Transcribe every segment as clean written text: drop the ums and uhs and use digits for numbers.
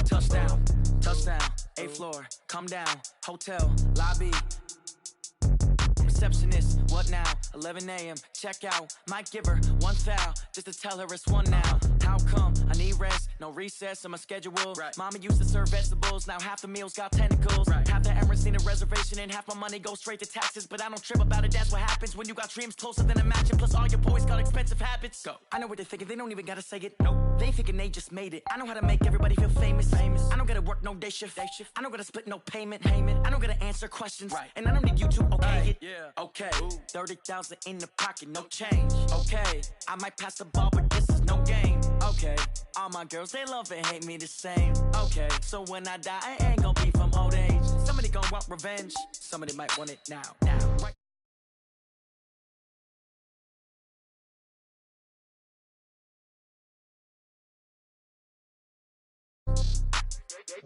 Touchdown, touchdown, 8th floor, come down, hotel, lobby. Receptionist, what now? 11 a.m. check out. Might give her one foul just to tell her it's one now. How come? I need rest, no recess in my schedule. Right. Mama used to serve vegetables, now half the meals got tentacles. Right. Half the Emirates need a reservation and half my money goes straight to taxes. But I don't trip about it, that's what happens when you got dreams closer than a match. And plus all your boys got expensive habits. Go. I know what they're thinking, they don't even gotta say it. Nope. They thinking they just made it. I know how to make everybody feel famous. I don't gotta work no day shift. I don't gotta split no payment. I don't gotta answer questions. Right. And I don't need you to okay it. Yeah. Okay, 30,000 in the pocket, no change. Okay, I might pass the ball, but this is no game. Okay, all my girls, they love and hate me the same. Okay, so when I die, I ain't gonna be from old age. Somebody gonna want revenge, somebody might want it now. Right.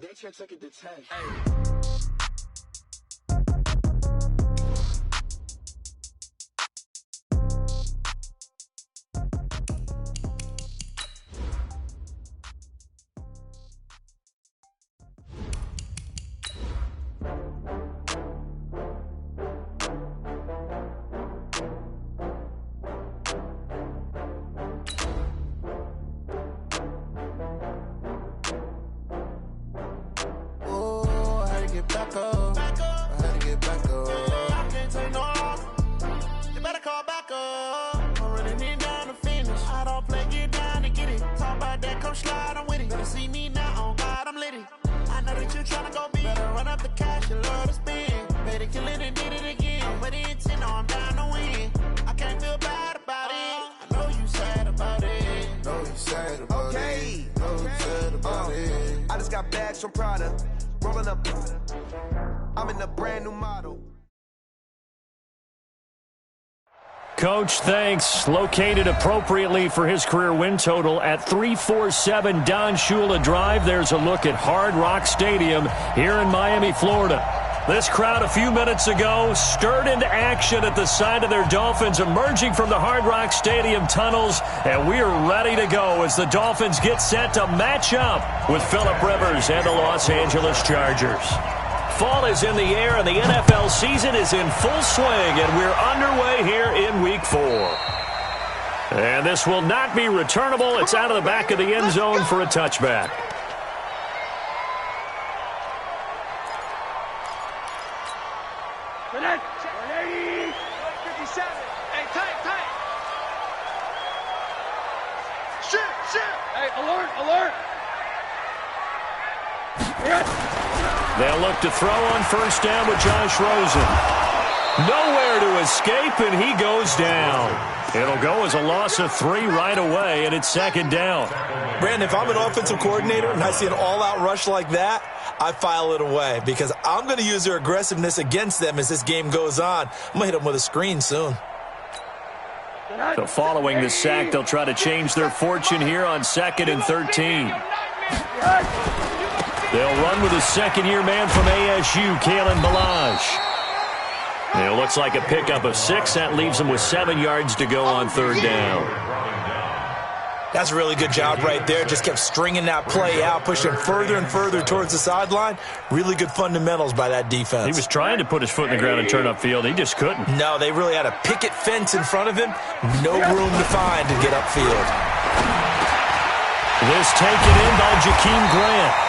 They can't take it to 10. Hey. Back up. I had to get back up. I can't take no loss. You better call back up. I'm running it down to finish. I don't play, get down to get it. Talk about that, come slide, I'm with it. Better see me now, on God, I'm lit it. I know that you're trying to go big. Better run up the cash, you love to spend. Better kill it and did it again. I'm with the intent, no, I'm down to win. I can't feel bad about it. I know you sad about it. Know you sad about it. Know you sad about it. I just got bags from Prada. Rolling up, I'm in a brand new model. Coach, thanks. Located appropriately for his career win total at 347 Don Shula Drive. There's a look at Hard Rock Stadium here in Miami, Florida. This crowd a few minutes ago stirred into action at the side of their Dolphins emerging from the Hard Rock Stadium tunnels, and we are ready to go as the Dolphins get set to match up with Phillip Rivers and the Los Angeles Chargers. Fall is in the air, and the NFL season is in full swing, and we're underway here in Week 4. And this will not be returnable. It's out of the back of the end zone for a touchback. They'll look to throw on first down with Josh Rosen. Nowhere to escape, and he goes down. It'll go as a loss of 3 right away, and it's second down. Brandon, if I'm an offensive coordinator and I see an all-out rush like that, I file it away because I'm going to use their aggressiveness against them as this game goes on. I'm going to hit them with a screen soon. So following the sack, they'll try to change their fortune here on 2nd and 13. They'll run with a second-year man from ASU, Kalen Ballage. It looks like a pickup of 6. That leaves them with 7 yards to go on third down. That's a really good job right there. Just kept stringing that play out, pushing further and further towards the sideline. Really good fundamentals by that defense. He was trying to put his foot in the ground and turn upfield. He just couldn't. No, they really had a picket fence in front of him. No room to find to get upfield. This taken in by Jakeem Grant.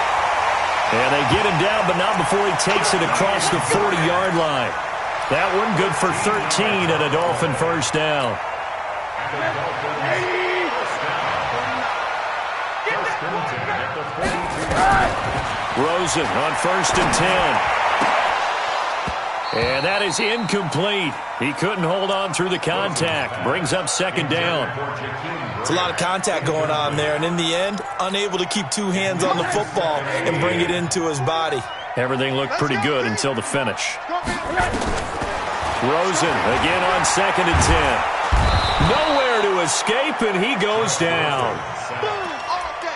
And they get him down, but not before he takes it across the 40-yard line. That one good for 13 and a Dolphin first down. Rosen on 1st and 10. And that is incomplete. He couldn't hold on through the contact. Brings up second down. It's a lot of contact going on there, and in the end, unable to keep 2 hands on the football and bring it into his body. Everything looked pretty good until the finish. Rosen again on 2nd and 10. Nowhere to escape, and he goes down.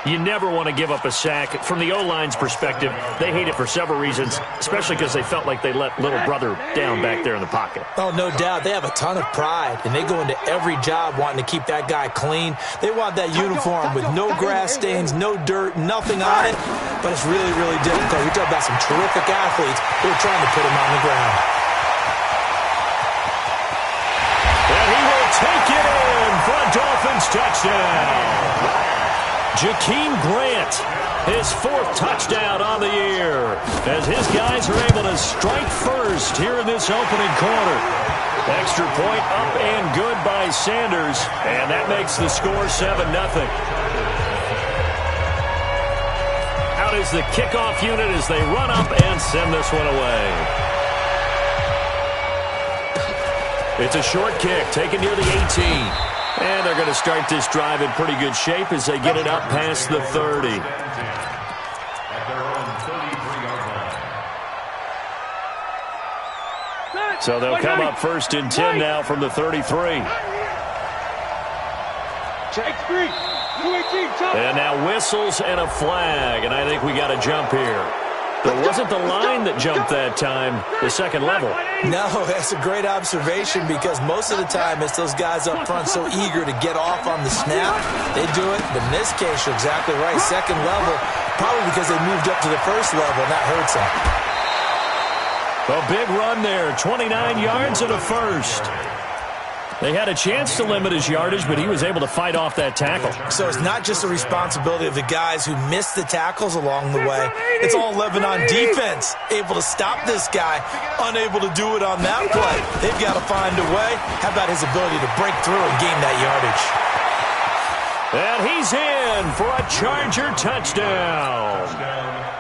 You never want to give up a sack. From the O-line's perspective, they hate it for several reasons, especially because they felt like they let little brother down back there in the pocket. Oh, no doubt. They have a ton of pride, and they go into every job wanting to keep that guy clean. They want that uniform with no grass stains, no dirt, nothing on it. but it's really, really difficult. You're talking about some terrific athletes who are trying to put him on the ground. And he will take it in for a Dolphins touchdown. Jakeem Grant, his 4th touchdown on the year, as his guys are able to strike first here in this opening quarter. Extra point up and good by Sanders, and that makes the score 7-0. Out is the kickoff unit as they run up and send this one away. It's a short kick taken near the 18. And they're going to start this drive in pretty good shape as they get it up past the 30. So they'll come up 1st and 10 now from the 33. And now whistles and a flag, and I think we got a jump here. It wasn't the line that jumped that time, the second level. No, that's a great observation because most of the time it's those guys up front so eager to get off on the snap. They do it, but in this case, you're exactly right. Second level, probably because they moved up to the first level, and that hurts them. A big run there, 29 yards and a first. They had a chance to limit his yardage, but he was able to fight off that tackle. So it's not just the responsibility of the guys who missed the tackles along the way. It's all 11 on defense, able to stop this guy, unable to do it on that play. They've got to find a way. How about his ability to break through and gain that yardage? And he's in for a Charger touchdown.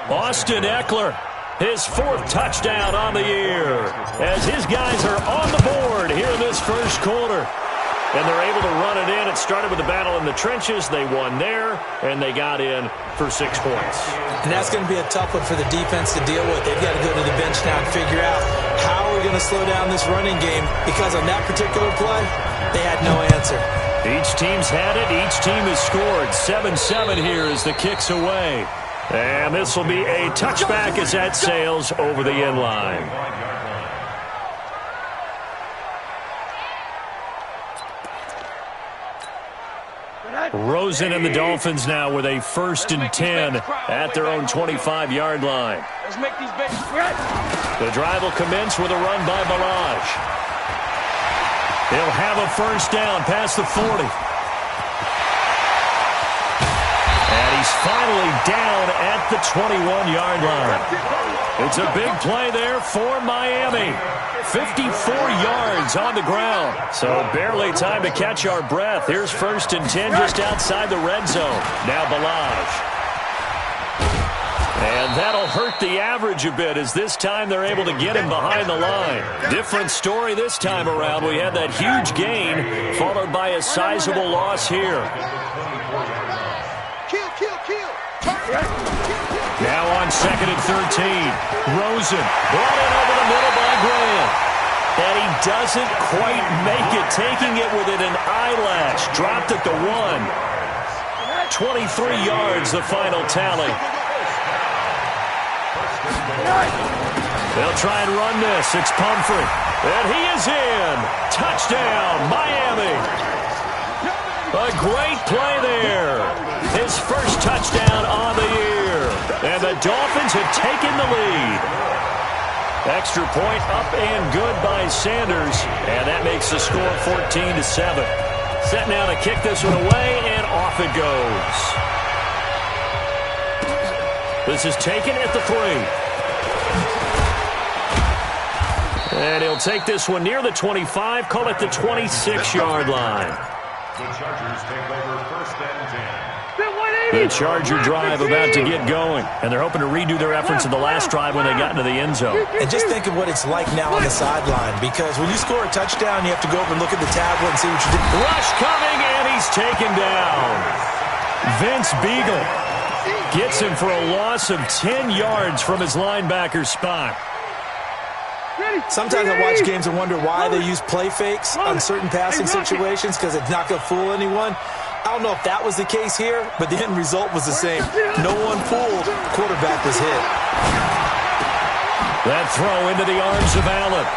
Austin Eckler, his 4th touchdown on the year, as his guys are on the board here in this first quarter. And they're able to run it in. It started with a battle in the trenches. They won there, and they got in for 6 points. And that's going to be a tough one for the defense to deal with. They've got to go to the bench now and figure out how we're going to slow down this running game, because on that particular play, they had no answer. Each team's had it. Each team has scored. 7-7 here as the kick's away. And this will be a touchback as that sails over the end line. Rosen and the Dolphins now with a 1st and 10 at their own 25-yard line. The drive will commence with a run by Balaj. They'll have a first down past the 40. He's finally down at the 21-yard line. It's a big play there for Miami. 54 yards on the ground. So barely time to catch our breath. Here's 1st and 10 just outside the red zone. Now Balaj. And that'll hurt the average a bit as this time they're able to get him behind the line. Different story this time around. We had that huge gain followed by a sizable loss here. Now on 2nd and 13. Rosen brought in over the middle by Graham. And he doesn't quite make it, taking it within an eyelash. Dropped at the 1. 23 yards, the final tally. They'll try and run this. It's Pumphrey. And he is in. Touchdown, Miami. A great play there. His first touchdown on the year. And the Dolphins have taken the lead. Extra point up and good by Sanders. And that makes the score 14-7. Set now to kick this one away, and off it goes. This is taken at the 3. And he'll take this one near the 25, call it the 26-yard line. The Chargers take over 1st and 10. The Charger drive about to get going, and they're hoping to redo their efforts in the last drive when they got into the end zone. And just think of what it's like now on the sideline, because when you score a touchdown, you have to go over and look at the tablet and see what you did. Rush coming, and he's taken down. Vince Beagle gets him for a loss of 10 yards from his linebacker spot. Sometimes I watch games and wonder why they use play fakes on certain passing situations, because it's not going to fool anyone. I don't know if that was the case here, but the end result was the same. No one fooled. Quarterback was hit. That throw into the arms of Allen.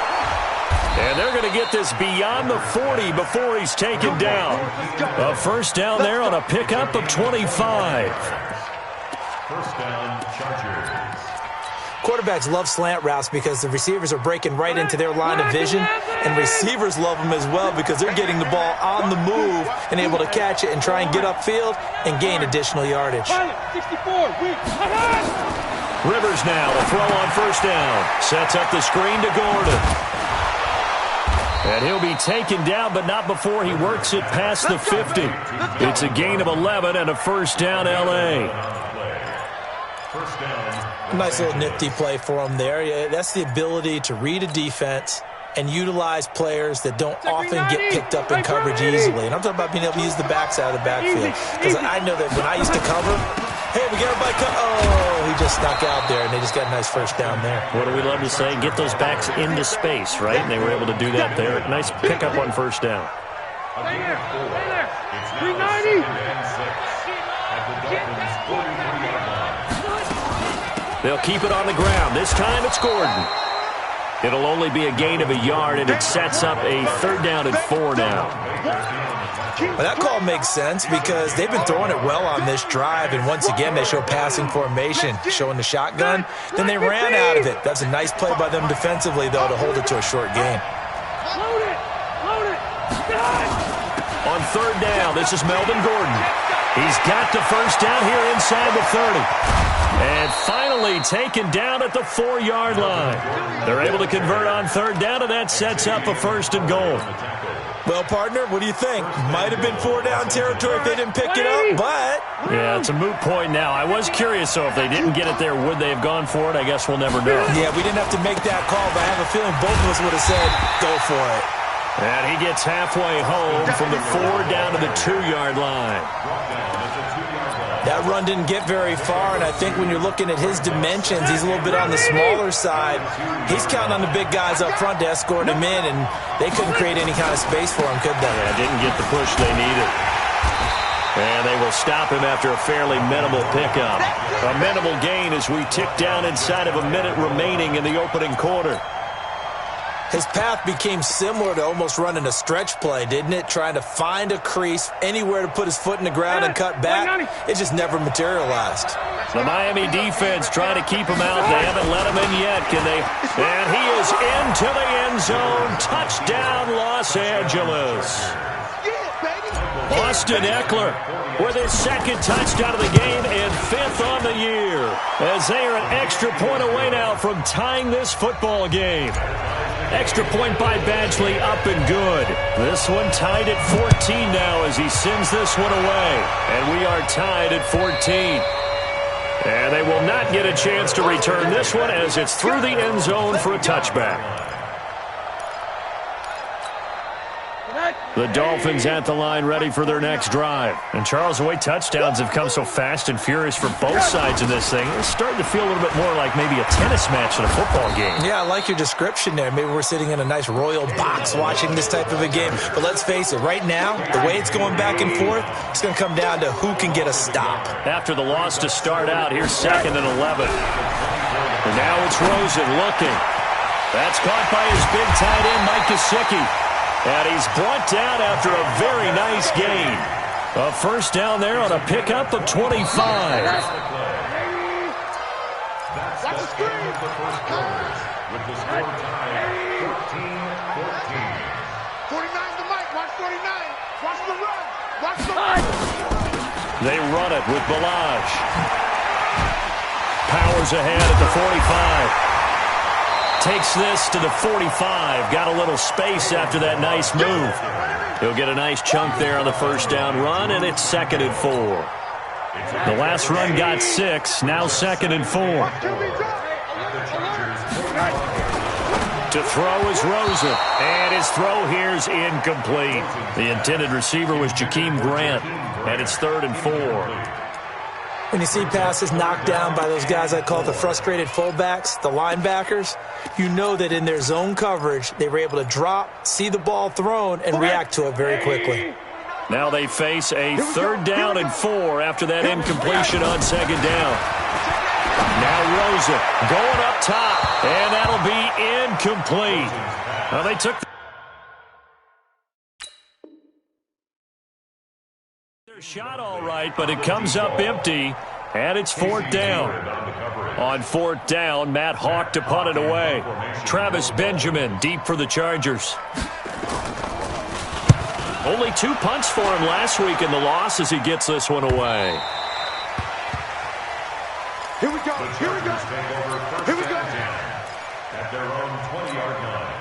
And they're going to get this beyond the 40 before he's taken down. A first down there on a pickup of 25. First down, Chargers. Quarterbacks love slant routes because the receivers are breaking right into their line of vision, and receivers love them as well because they're getting the ball on the move and able to catch it and try and get upfield and gain additional yardage. Rivers now to throw on first down. Sets up the screen to Gordon. And he'll be taken down, but not before he works it past the 50. It's a gain of 11 and a first down, L.A. First down. Nice little nifty play for him there. Yeah, that's the ability to read a defense and utilize players that don't often get picked up in coverage easily. And I'm talking about being able to use the backside of the backfield. Because I know that when I used to cover, hey, we got everybody oh, he just snuck out there, and they just got a nice first down there. What do we love to say? Get those backs into space, right? And they were able to do that there. Nice pickup on first down. Stay there. Stay there. 390. At the Dolphins' 43-yard line. They'll keep it on the ground. This time it's Gordon. It'll only be a gain of a yard, and it sets up a third down and 4 now. Well, that call makes sense because they've been throwing it well on this drive, and once again they show passing formation, showing the shotgun. Then they ran out of it. That's a nice play by them defensively, though, to hold it to a short gain. On third down, this is Melvin Gordon. He's got the first down here inside the 30. And finally taken down at the 4-yard line. They're able to convert on third down, and that sets up a first and goal. Well, partner, what do you think? Might have been 4-down territory if they didn't pick it up, but... Yeah, it's a moot point now. I was curious, so if they didn't get it there, would they have gone for it? I guess we'll never know. Yeah, we didn't have to make that call, but I have a feeling both of us would have said, go for it. And he gets halfway home from the 4 down to the 2-yard line. That run didn't get very far, and I think when you're looking at his dimensions, he's a little bit on the smaller side. He's counting on the big guys up front to escort him in, and they couldn't create any kind of space for him, could they? Yeah, didn't get the push they needed. And they will stop him after a fairly minimal pickup. A minimal gain as we tick down inside of a minute remaining in the opening quarter. His path became similar to almost running a stretch play, didn't it? Trying to find a crease, anywhere to put his foot in the ground and cut back. It just never materialized. The Miami defense trying to keep him out. They haven't let him in yet, can they? And he is into the end zone. Touchdown, Los Angeles. Austin Eckler with his second touchdown of the game and 5th on the year, as they are an extra point away now from tying this football game. Extra point by Badgley, up and good. This one tied at 14 now as he sends this one away. And we are tied at 14. And they will not get a chance to return this one as it's through the end zone for a touchback. The Dolphins at the line ready for their next drive. And Charles, the way touchdowns have come so fast and furious for both sides of this thing, it's starting to feel a little bit more like maybe a tennis match than a football game. Yeah, I like your description there. Maybe we're sitting in a nice royal box watching this type of a game. But let's face it, right now, the way it's going back and forth, it's going to come down to who can get a stop. After the loss to start out, here's 2nd and 11. And now it's Rosen looking. That's caught by his big tight end, Mike Gesicki. And he's brought down after a very nice gain. A first down there on a pickup of 25. That's the screen of the first quarter, with the score tied 14-14. 49's the mic. Watch 49. Watch the run. Watch the run. They run it with Balaj. Powers ahead at the 45. Takes this to the 45. Got a little space after that nice move. He'll get a nice chunk there on the first down run, and it's 2nd and 4. The last run got 6. Now 2nd and 4. To throw is Rosen. And his throw here's incomplete. The intended receiver was Jakeem Grant. And it's 3rd and 4. When you see passes knocked down by those guys I call the frustrated fullbacks, the linebackers, you know that in their zone coverage, they were able to drop, see the ball thrown, and react to it very quickly. Now they face a 3rd down and 4 after that incompletion on 2nd down. Now Rosen going up top, and that'll be incomplete. Well, they took their shot all right, but it comes up empty. And it's fourth down. On fourth down, Matt Hawk to punt it away. Travis Benjamin deep for the Chargers. Only 2 punts for him last week in the loss as he gets this one away. Here we go. Here we go. Here we go. At their own 20-yard line.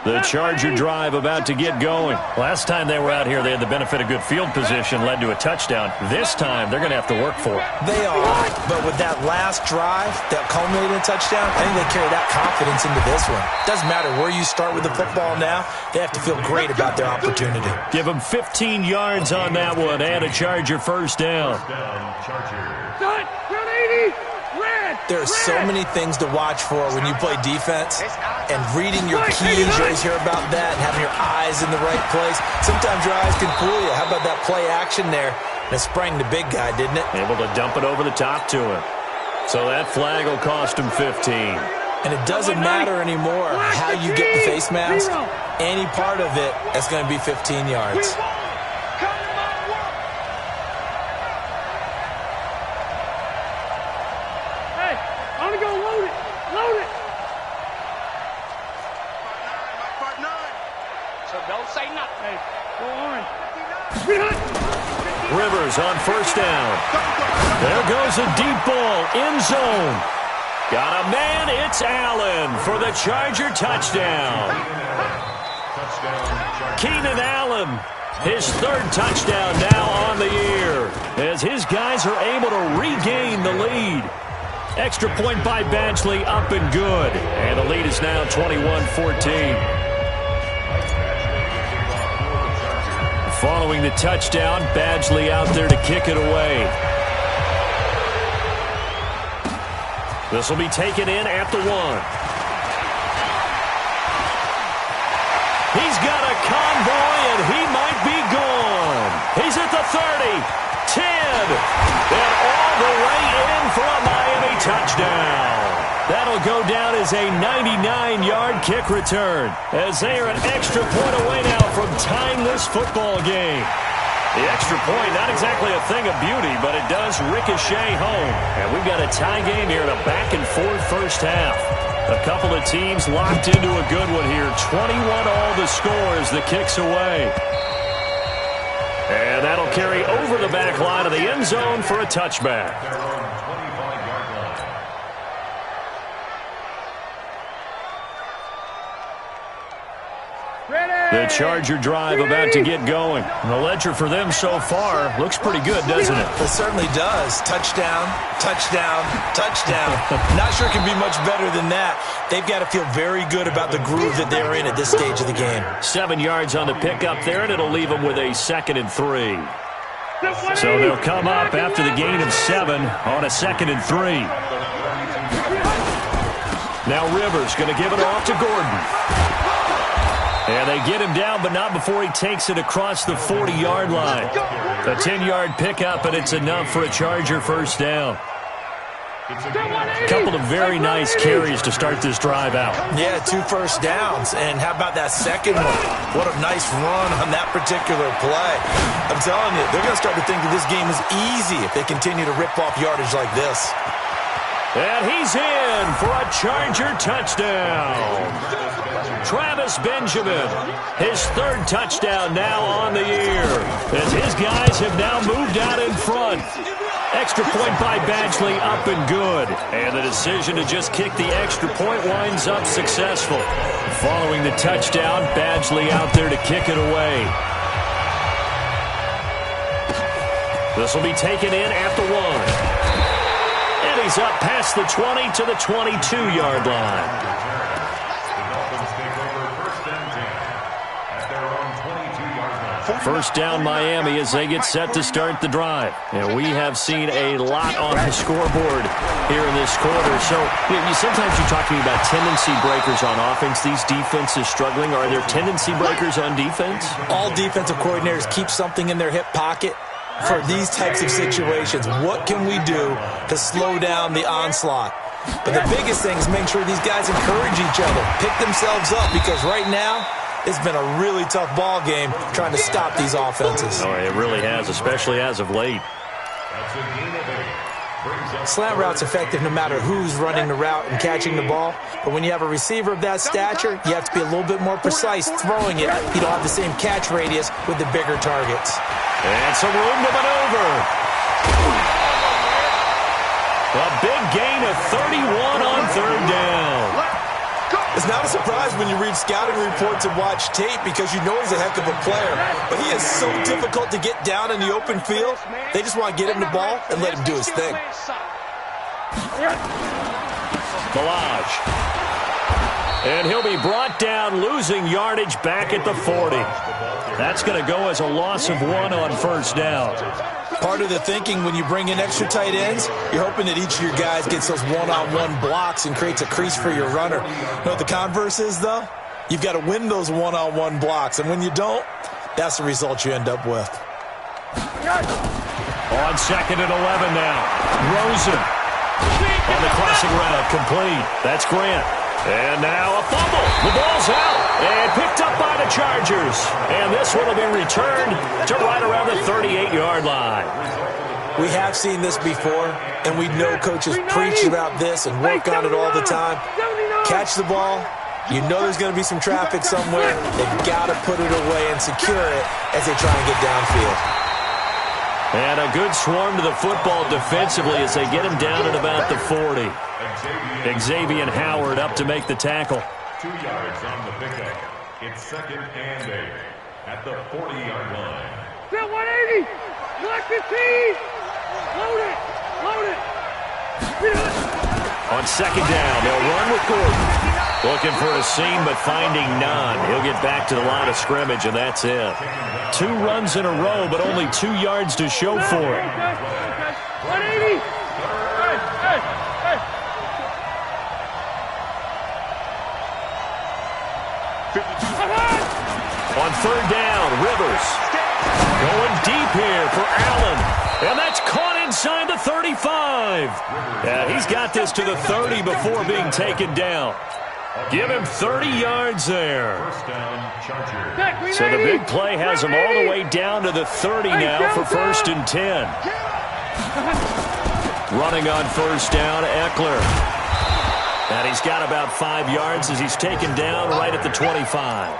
The Charger drive about to get going. Last time they were out here, they had the benefit of good field position, led to a touchdown. This time, they're going to have to work for it. They are, but with that last drive that culminated in a touchdown, I think they carry that confidence into this one. Doesn't matter where you start with the football now, they have to feel great about their opportunity. Give them 15 yards on that one and a Charger first down. There are so many things to watch for when you play defense, and reading your keys, you always hear about that, and having your eyes in the right place. Sometimes your eyes can fool you. How about that play action there? And it sprang the big guy, didn't it? Able to dump it over the top to him. So that flag will cost him 15. And it doesn't matter anymore how you get the face mask. Any part of it is going to be 15 yards. Rivers on first down. There goes a deep ball, end zone. Got a man, it's Allen for the Charger touchdown. Keenan Allen, his third touchdown now on the year, as his guys are able to regain the lead. Extra point by Badgley, up and good. And the lead is now 21-14. Following the touchdown, Badgley out there to kick it away. This will be taken in at the 1. He's got a convoy, and he might be gone. He's at the 30, 10, and all the way in for a Miami touchdown. That'll go down as a 99-yard kick return, as they are an extra point away now from tying this football game. The extra point, not exactly a thing of beauty, but it does ricochet home. And we've got a tie game here in a back-and-forth first half. A couple of teams locked into a good one here. 21 all the score as the kick's away. And that'll carry over the back line of the end zone for a touchback. The Charger drive about to get going. The ledger for them so far looks pretty good, doesn't it? It certainly does. Touchdown, touchdown, touchdown. Not sure it can be much better than that. They've got to feel very good about the groove that they're in at this stage of the game. 7 yards on the pickup there, and it'll leave them with a 2nd and 3. So they'll come up after the gain of 7 on a 2nd and 3. Now Rivers going to give it off to Gordon. And they get him down, but not before he takes it across the 40-yard line. A 10-yard pickup, and it's enough for a Charger first down. A couple of very nice carries to start this drive out. Yeah, 2 first downs. And how about that second one? What a nice run on that particular play. I'm telling you, they're going to start to think that this game is easy if they continue to rip off yardage like this. And he's in for a Charger touchdown. Travis Benjamin, his 3rd touchdown now on the year, as his guys have now moved out in front. Extra point by Badgley, up and good. And the decision to just kick the extra point winds up successful. Following the touchdown, Badgley out there to kick it away. This will be taken in at the 1. And he's up past the 20 to the 22-yard line. First down Miami as they get set to start the drive. And we have seen a lot on the scoreboard here in this quarter. So sometimes you're talking about tendency breakers on offense. These defenses struggling. Are there tendency breakers on defense? All defensive coordinators keep something in their hip pocket for these types of situations. What can we do to slow down the onslaught? But the biggest thing is make sure these guys encourage each other, pick themselves up, because right now It's been a really tough ball game trying to stop these offenses. Oh, it really has, especially as of late. Slant route's effective no matter who's running the route and catching the ball. But when you have a receiver of that stature, you have to be a little bit more precise throwing it. You don't have the same catch radius with the bigger targets. And some room to maneuver. A big gain of 31 on third down. It's not a surprise when you read scouting reports and watch tape because you know he's a heck of a player. But he is so difficult to get down in the open field. They just want to get him the ball and let him do his thing. Balaj. And he'll be brought down, losing yardage back at the 40. That's going to go as a loss of 1 on first down. Part of the thinking when you bring in extra tight ends, you're hoping that each of your guys gets those one-on-one blocks and creates a crease for your runner. You know what the converse is, though? You've got to win those one-on-one blocks, and when you don't, that's the result you end up with. On second and 11 now. Rosen on the crossing route, complete. That's Grant. And now a fumble. The ball's out and picked up by the Chargers. And this one will be returned to right around the 38-yard line. We have seen this before, and we know coaches preach about this and work on it all the time. Catch the ball. You know there's going to be some traffic somewhere. They've got to put it away and secure it as they try and get downfield. And a good swarm to the football defensively as they get him down at about the 40. Xavier Howard up to make the tackle. 2 yards on the pickup. It's second and 8 at the 40-yard line. 180. Black 15. Load it. Load it. On second down, they'll run with Gordon. Looking for a seam, but finding none. He'll get back to the line of scrimmage, and that's it. 2 runs in a row, but only 2 yards to show for it. 180. On third down, Rivers going deep here for Allen. And that's caught inside the 35. Yeah, he's got this to the 30 before being taken down. Give him 30 yards there. So the big play has him all the way down to the 30 now for first and 10. Running on first down, Eckler. And he's got about 5 yards as he's taken down right at the 25.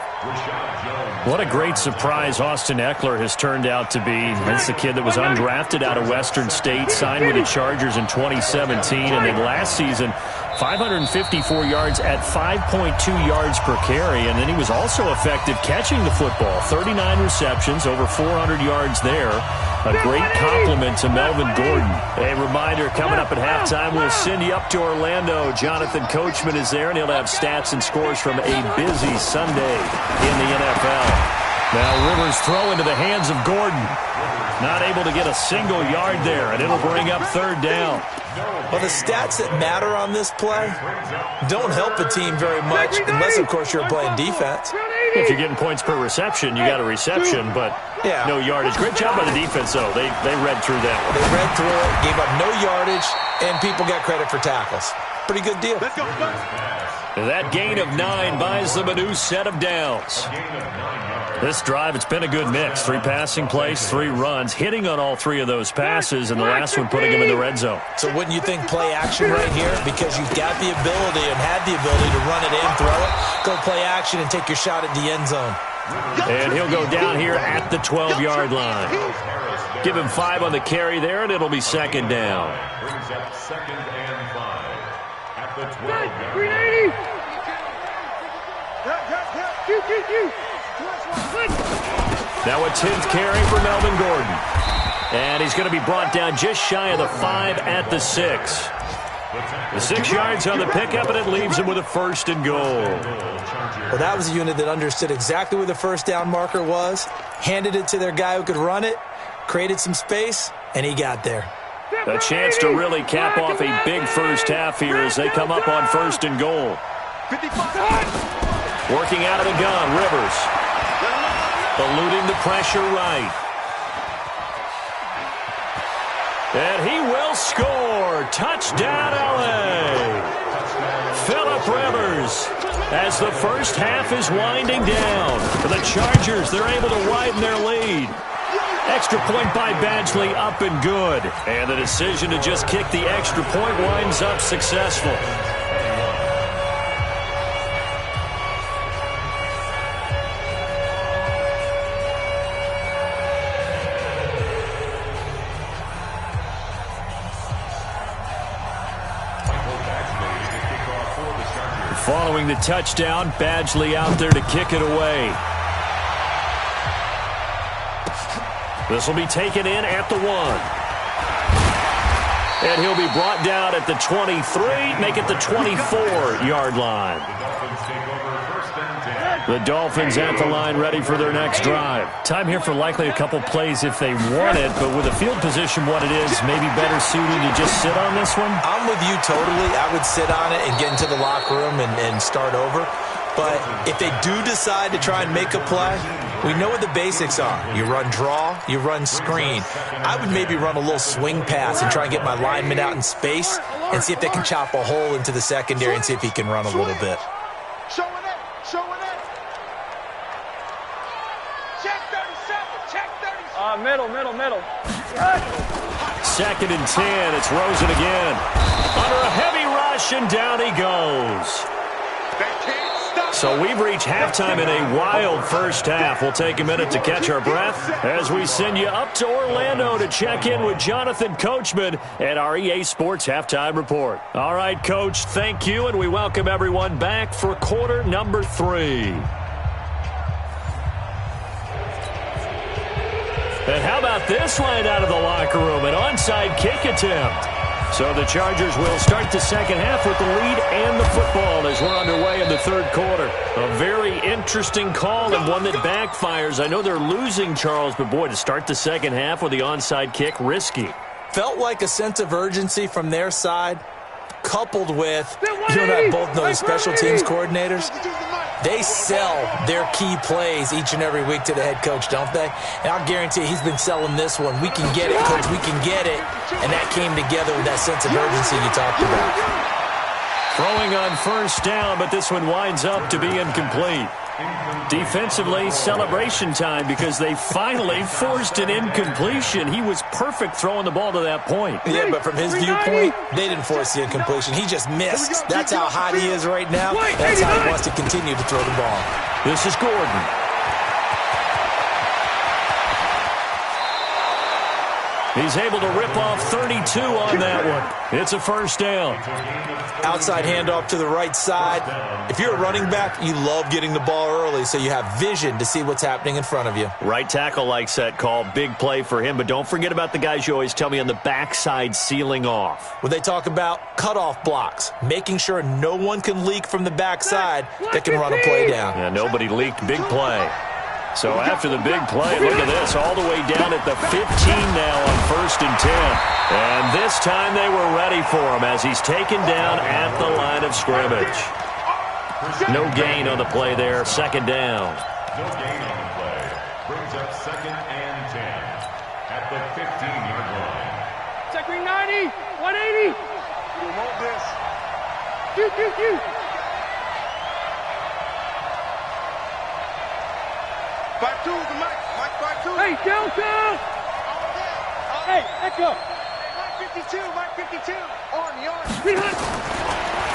What a great surprise Austin Eckler has turned out to be. That's the kid that was undrafted out of Western State, signed with the Chargers in 2017, and then last season, 554 yards at 5.2 yards per carry, and then he was also effective catching the football. 39 receptions, over 400 yards there. A great compliment to Melvin Gordon. A reminder, coming up at halftime, we'll send you up to Orlando. Jonathan Coachman is there, and he'll have stats and scores from a busy Sunday in the NFL. Now Rivers throw into the hands of Gordon. Not able to get a single yard there, and it'll bring up third down. Well, the stats that matter on this play don't help a team very much unless, of course, you're playing defense. If you're getting points per reception, you got a reception, but no yardage. Great job by the defense, though. They read through that one. They read through it, gave up no yardage, and people got credit for tackles. Pretty good deal. Let's go. That gain of 9 buys them a new set of downs. This drive, it's been a good mix. 3 passing plays, 3 runs, hitting on all 3 of those passes, and the last one putting them in the red zone. So wouldn't you think play action right here? Because you've got the ability and had the ability to run it and throw it. Go play action and take your shot at the end zone. And he'll go down here at the 12-yard line. Give him 5 on the carry there, and it'll be second down. Brings up second and 5 at the 12-yard 380. Now a 10th carry for Melvin Gordon. And he's going to be brought down just shy of the 5 at the 6. The 6 yards on the pickup, and it leaves him with a first and goal. Well, that was a unit that understood exactly where the first down marker was, handed it to their guy who could run it, created some space, and he got there. A chance to really cap off a big first half here as they come up on first and goal. Working out of the gun, Rivers. Eluding the pressure right. And he will score. Touchdown, L.A. Phillip Rivers as the first half is winding down. For the Chargers, they're able to widen their lead. Extra point by Badgley, up and good. And the decision to just kick the extra point winds up successful. Following the touchdown, Badgley out there to kick it away. This will be taken in at the 1. And he'll be brought down at the 23, make it the 24-yard line. The Dolphins at the line, ready for their next drive. Time here for likely a couple plays if they want it, but with the field position what it is, maybe better suited to just sit on this one? I'm with you totally. I would sit on it and get into the locker room and start over. But if they do decide to try and make a play, we know what the basics are. You run draw, you run screen. I would maybe run a little swing pass and try and get my lineman out in space and see if they can chop a hole into the secondary and see if he can run a little bit. Showing it. Check 37. Check 37. Middle. 2nd and 10. It's Rosen again. Under a heavy rush, and down he goes. So we've reached halftime in a wild first half. We'll take a minute to catch our breath as we send you up to Orlando to check in with Jonathan Coachman at our EA Sports Halftime Report. All right, Coach, thank you, and we welcome everyone back for quarter number 3. And how about this line out of the locker room? An onside kick attempt. So the Chargers will start the second half with the lead and the football as we're underway in the third quarter. A very interesting call and one that backfires. I know they're losing, Charles, but boy, to start the second half with the onside kick, risky. Felt like a sense of urgency from their side, coupled with, you and I both know the special teams coordinators. They sell their key plays each and every week to the head coach, don't they? And I'll guarantee he's been selling this one. We can get it, coach. We can get it. And that came together with that sense of urgency you talked about. Throwing on first down, but this one winds up to be incomplete. Defensively, celebration time because they finally forced an incompletion. He was perfect throwing the ball to that point. Yeah, but from his viewpoint, they didn't force the incompletion. He just missed. That's how hot he is right now. That's how he wants to continue to throw the ball. This is Gordon. He's able to rip off 32 on that one. It's a first down. Outside handoff to the right side. If you're a running back, you love getting the ball early so you have vision to see what's happening in front of you. Right tackle likes that call. Big play for him, but don't forget about the guys you always tell me on the backside sealing off. When they talk about cutoff blocks, making sure no one can leak from the backside that can run a play down. Yeah, nobody leaked. Big play. So after the big play, look at this, all the way down at the 15 now on 1st and 10. And this time they were ready for him as he's taken down at the line of scrimmage. No gain on the play there, 2nd down. No gain on the play. Brings up 2nd and 10 at the 15-yard line. Check ring 90, 180. You want this? Shoot. 5-2, the Mike 5-2. Hey, Delta! Hey, echo. Mike 52, on.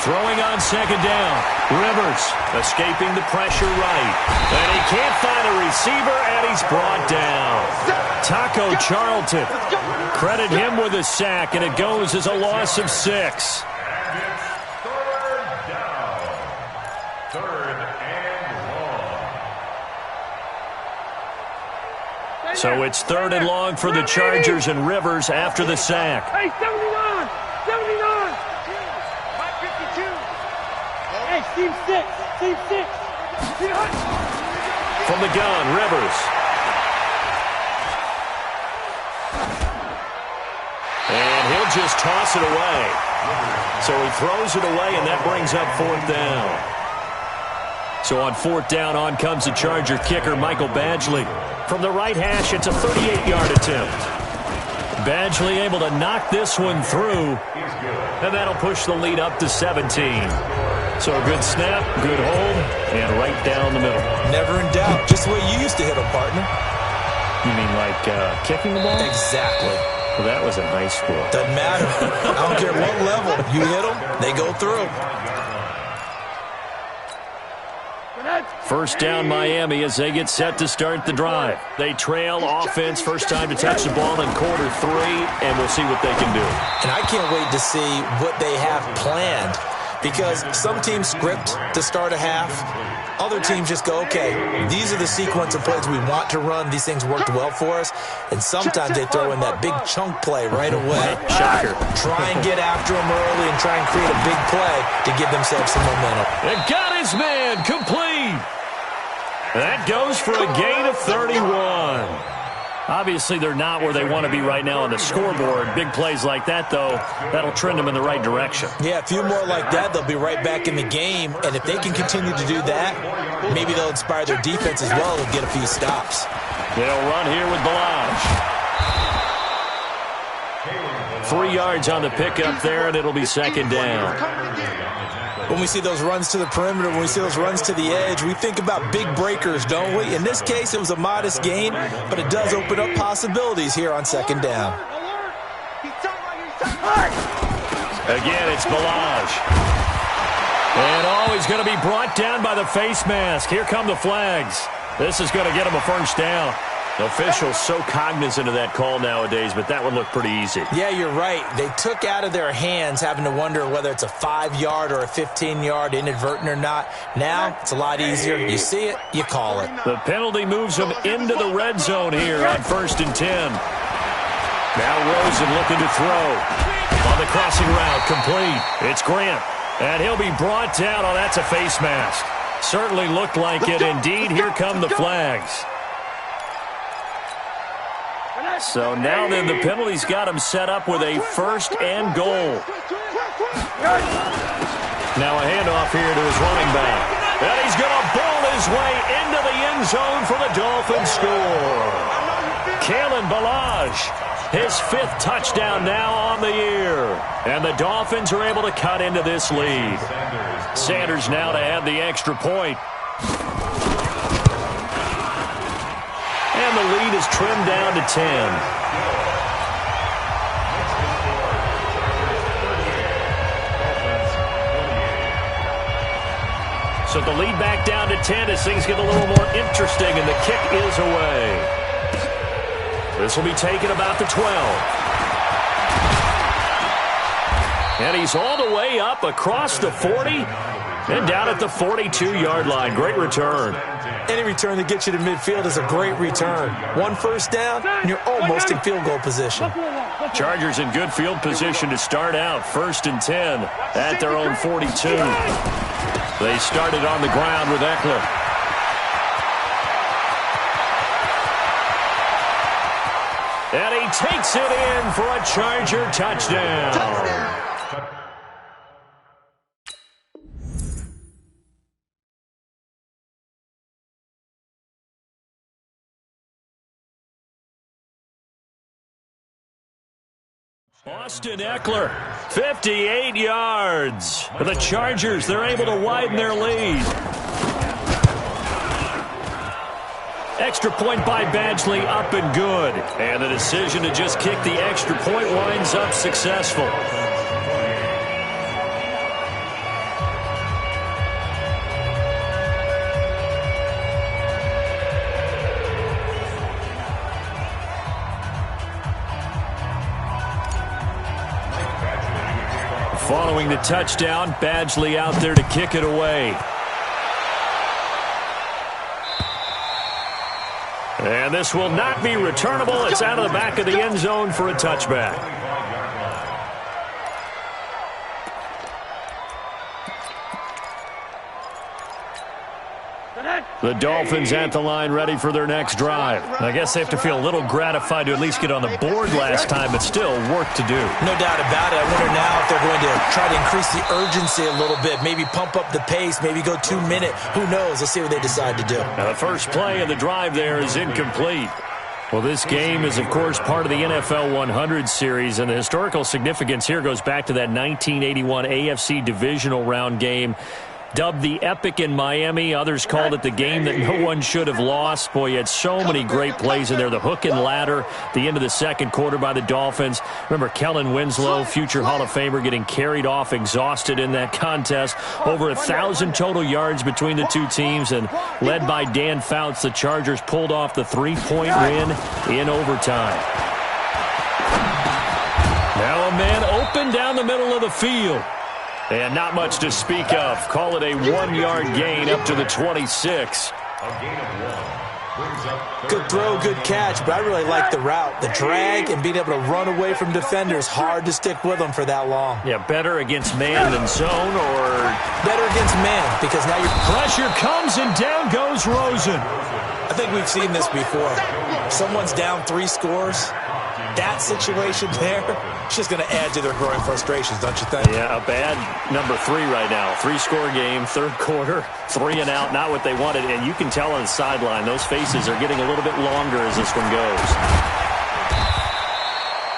Throwing on 2nd down. Rivers escaping the pressure right. And he can't find a receiver, and he's brought down. Taco Charlton. Credit him with a sack, and it goes as a loss of 6. And it's 3rd down. 3rd and long. So it's 3rd and long for the Chargers and Rivers after the sack. Hey, 79! 79! Mike 52. Hey, team 6! Team 6! From the gun, Rivers. And he'll just toss it away. So he throws it away, and that brings up 4th down. So on 4th down, on comes the Charger kicker, Michael Badgley. From the right hash, it's a 38-yard attempt. Badgley able to knock this one through, and that'll push the lead up to 17. So a good snap, good hold, and right down the middle. Never in doubt. Just the way you used to hit them, partner. You mean like kicking the ball? Exactly. Well, that was in high school. Doesn't matter. I don't care what level. You hit them, they go through. First down Miami as they get set to start the drive. They trail offense, first time to touch the ball in quarter 3, and we'll see what they can do. And I can't wait to see what they have planned, because some teams script to start a half. Other teams just go, okay, these are the sequence of plays we want to run. These things worked well for us. And sometimes they throw in that big chunk play right away. Shocker. Try and get after them early and try and create a big play to give themselves some momentum. And got his man complete. That goes for a gain of 31. Obviously, they're not where they want to be right now on the scoreboard. Big plays like that, though, that'll trend them in the right direction. Yeah, a few more like that, they'll be right back in the game. And if they can continue to do that, maybe they'll inspire their defense as well and get a few stops. They'll run here with Balaj. 3 yards on the pickup there, and it'll be second down. When we see those runs to the perimeter, when we see those runs to the edge, we think about big breakers, don't we? In this case, it was a modest gain, but it does open up possibilities here on second down. Again, it's Balaj. And he's going to be brought down by the face mask. Here come the flags. This is going to get him a first down. Officials so cognizant of that call nowadays, but that would look pretty easy. Yeah, you're right. They took out of their hands having to wonder whether it's a 5-yard or a 15-yard, inadvertent or not. Now, it's a lot easier. You see it, you call it. The penalty moves them into the red zone here on 1st and 10. Now Rosen looking to throw. On the crossing route, complete. It's Grant. And he'll be brought down. Oh, that's a face mask. Certainly looked like it. Indeed, here come the flags. So now then the penalty's got him set up with a 1st and goal. Now a handoff here to his running back. And he's going to bowl his way into the end zone for the Dolphins score. Kalen Balaj, his 5th touchdown now on the year. And the Dolphins are able to cut into this lead. Sanders now to add the extra point. And the lead is trimmed down to 10. So the lead back down to 10 as things get a little more interesting, and the kick is away. This will be taken about the 12. And he's all the way up across the 40 and down at the 42-yard line. Great return. Any return that gets you to midfield is a great return. 1 first down, and you're almost in field goal position. Chargers in good field position to start out. 1st and 10 at their own 42. They started on the ground with Eckler. And he takes it in for a Charger touchdown. Austin Eckler, 58 yards. For the Chargers, they're able to widen their lead. Extra point by Badgley, up and good. And the decision to just kick the extra point winds up successful. Following the touchdown, Badgley out there to kick it away. And this will not be returnable. It's out of the back of the end zone for a touchback. The Dolphins at the line ready for their next drive. I guess they have to feel a little gratified to at least get on the board last time, but still work to do. No doubt about it. I wonder now if they're going to try to increase the urgency a little bit, maybe pump up the pace, maybe go 2-minute. Who knows? Let's see what they decide to do. Now the first play of the drive there is incomplete. Well, this game is, of course, part of the NFL 100 series, and the historical significance here goes back to that 1981 AFC divisional round game Dubbed the Epic in Miami. Others called it the game that no one should have lost. Boy, you had so many great plays in there. The hook and ladder, the end of the second quarter by the Dolphins. Remember Kellen Winslow, future Hall of Famer, getting carried off, exhausted in that contest. Over 1,000 total yards between the two teams, and led by Dan Fouts, the Chargers pulled off the 3-point win in overtime. Now a man open down the middle of the field. And not much to speak of. Call it a 1-yard gain up to the 26. A gain of 1. Good throw, good catch, but I really like the route. The drag and being able to run away from defenders, hard to stick with them for that long. Yeah, better against man than zone, or better against man, because now pressure comes and down goes Rosen. I think we've seen this before. Someone's down 3 scores. That situation there, it's just going to add to their growing frustrations, don't you think? Yeah, a bad number 3 right now. 3-score game, third quarter, 3 and out, not what they wanted. And you can tell on the sideline, those faces are getting a little bit longer as this one goes.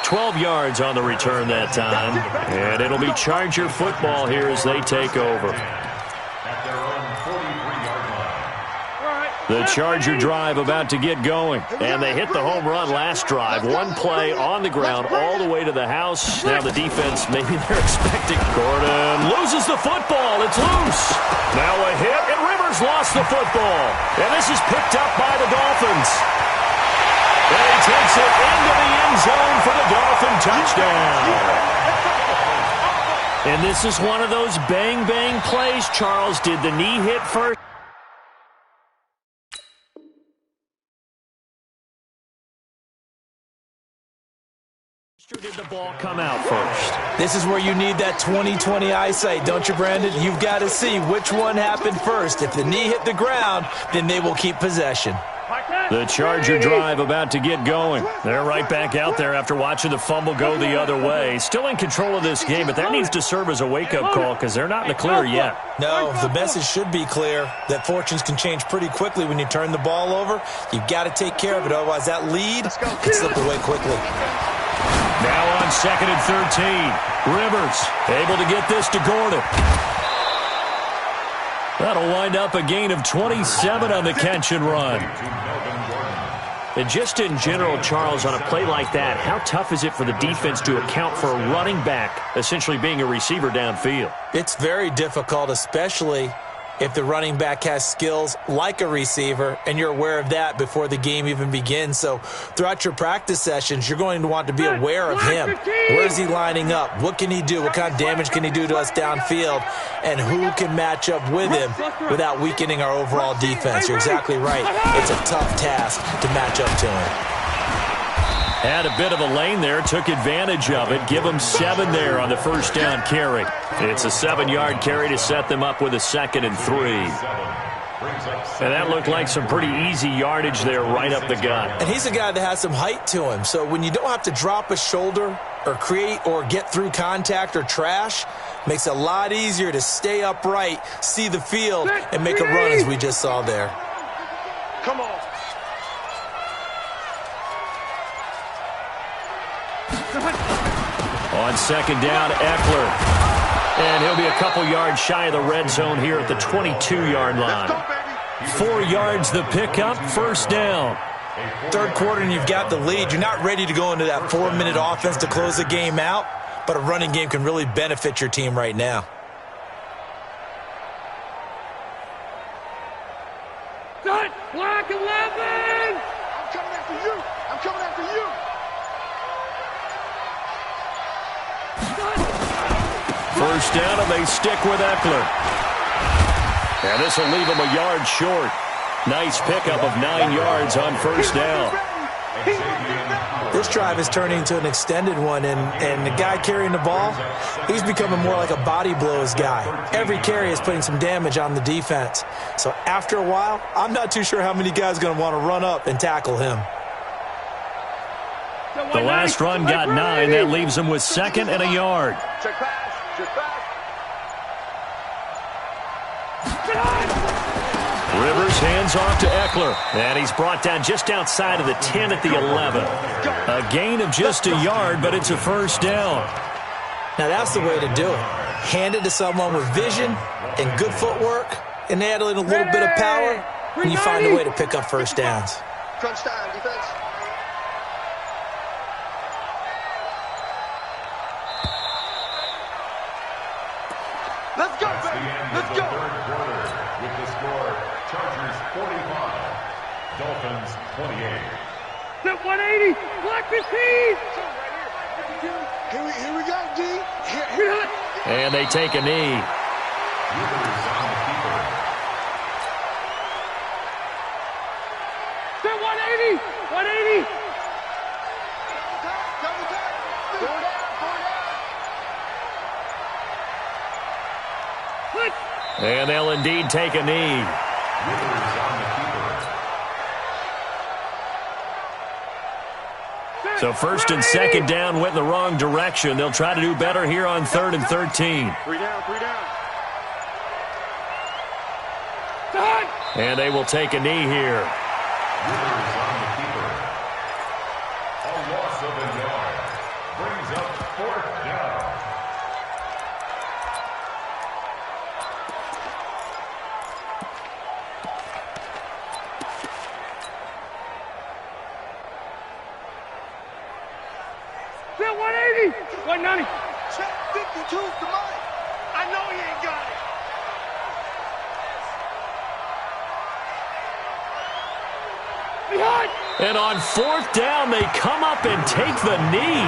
12 yards on the return that time. And it'll be Charger football here as they take over. The Charger drive about to get going. And they hit the home run last drive. One play on the ground all the way to the house. Now the defense, maybe they're expecting. Gordon loses the football. It's loose. Now a hit, and Rivers lost the football. And this is picked up by the Dolphins. And he takes it into the end zone for the Dolphin touchdown. And this is one of those bang-bang plays, Charles. Did the knee hit first? Did the ball come out first? This is where you need that 20/20 eyesight, don't you, Brandon? You've got to see which one happened first. If the knee hit the ground, then they will keep possession. The Charger drive about to get going. They're right back out there after watching the fumble go the other way. Still in control of this game, but that needs to serve as a wake-up call because they're not in the clear yet. No, the message should be clear that fortunes can change pretty quickly when you turn the ball over. You've got to take care of it, otherwise that lead can slip away quickly. Now on 2nd and 13. Rivers able to get this to Gordon. That'll wind up a gain of 27 on the catch and run. And just in general, Charles, on a play like that, how tough is it for the defense to account for a running back essentially being a receiver downfield? It's very difficult, especially if the running back has skills like a receiver, and you're aware of that before the game even begins. So throughout your practice sessions, you're going to want to be aware of him. Where is he lining up? What can he do? What kind of damage can he do to us downfield? And who can match up with him without weakening our overall defense? You're exactly right. It's a tough task to match up to him. Had a bit of a lane there, took advantage of it. Give them 7 there on the first down carry. It's a 7-yard carry to set them up with a 2nd and 3. And that looked like some pretty easy yardage there right up the gut. And he's a guy that has some height to him. So when you don't have to drop a shoulder or create or get through contact or trash, makes it a lot easier to stay upright, see the field, and make a run as we just saw there. Come on. On 2nd down, Eckler. And he'll be a couple yards shy of the red zone here at the 22-yard line. 4 yards the pickup, first down. Third quarter and you've got the lead. You're not ready to go into that 4-minute offense to close the game out, but a running game can really benefit your team right now. Set, black 11! I'm coming after you! I'm coming after you! First down, and they stick with Eckler. And this will leave him a yard short. Nice pickup of 9 yards on first down. This drive is turning into an extended one, and the guy carrying the ball, he's becoming more like a body blows guy. Every carry is putting some damage on the defense. So after a while, I'm not too sure how many guys are going to want to run up and tackle him. The last run got 9. That leaves him with 2nd and a yard. Check pass. Check pass. Rivers hands off to Eckler. And he's brought down just outside of the 10 at the 11. A gain of just a yard, but it's a first down. Now that's the way to do it. hand it to someone with vision and good footwork and add a little bit of power, and you find a way to pick up first downs. Crunch time, defense. Let's go, That's the baby. end Let's of the go. third quarter with the score Chargers 45, Dolphins 28. Set 180. Block 15. Here we go, D. Here. And they take a knee. Rivers on the keeper. Set 180. 180. Double tap. Go down. And they'll indeed take a knee. Rivers on the keeper. So first and second down went in the wrong direction. They'll try to do better here on 3rd and 13. 3 down. And they will take a knee here. Rivers on the keeper. A loss of a yard. Brings up 4th down. Set 180. 190. Check 52's the money. I know he ain't got it. Behind. And on 4th down, they come up and take the knee.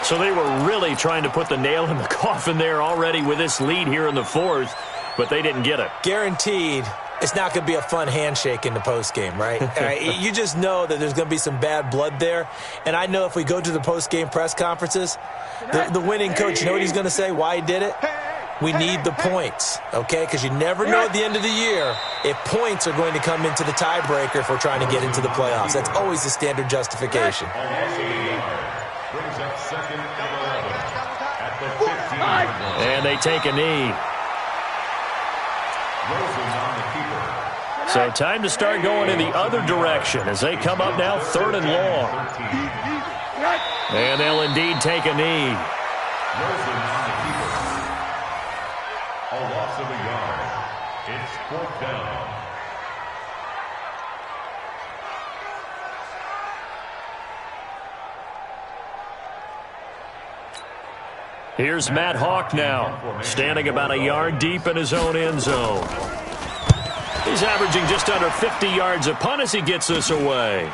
So they were really trying to put the nail in the coffin there already with this lead here in the 4th, but they didn't get it. Guaranteed, it's not going to be a fun handshake in the postgame, right? You just know that there's going to be some bad blood there. And I know if we go to the postgame press conferences, the winning coach, you know what he's going to say, why he did it? We need the points, okay? Because you never know at the end of the year if points are going to come into the tiebreaker if we're trying to get into the playoffs. That's always the standard justification. A loss of a yard. Brings up 2nd and 11 at the 15-yard line. And they take a knee. Rosen on the keeper. So time to start going in the other direction as they come up now 3rd and long. 13. And they'll indeed take a knee. Rosen on the keeper. A loss of a yard. It's 4th down. Here's Matt Hawk now, standing about a yard deep in his own end zone. He's averaging just under 50 yards a punt as he gets this away.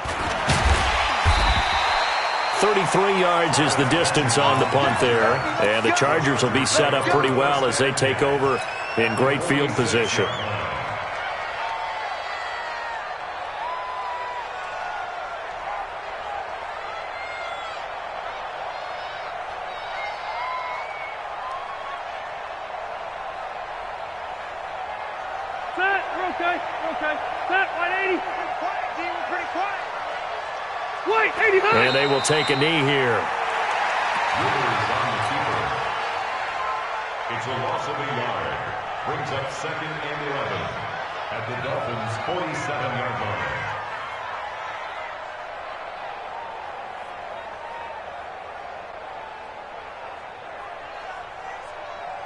33 yards is the distance on the punt there, and the Chargers will be set up pretty well as they take over in great field position. Set. We're okay. Set 180. Pretty quiet. Wait, 85. And they will take a knee here. Rivers on the keeper. It's a loss of a yard. Brings up 2nd and 11 at the Dolphins' 47-yard line.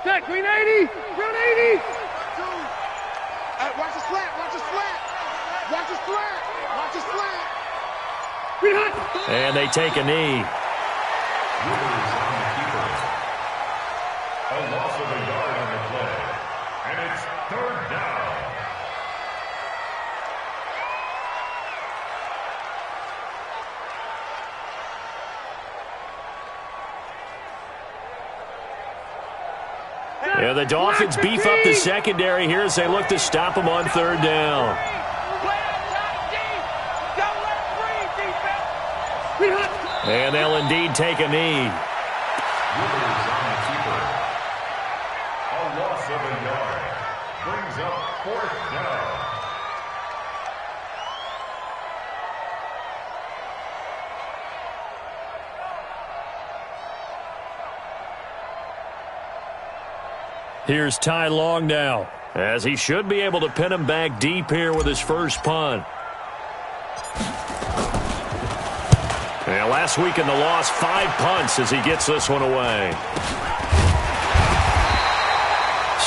Set. Green 80. Ground 80. Hey, watch the slant. Behind. And they take a knee. Rivers on the keeper. A loss of a yard on the play. And it's 3rd down. Yeah, the Dolphins beef up the secondary here as they look to stop them on 3rd down. And they'll indeed take a knee. Rivers on the keeper. A loss of a yard. Brings up 4th down. Here's Ty Long now, as he should be able to pin him back deep here with his first punt. Yeah, last week in the loss, 5 punts as he gets this one away.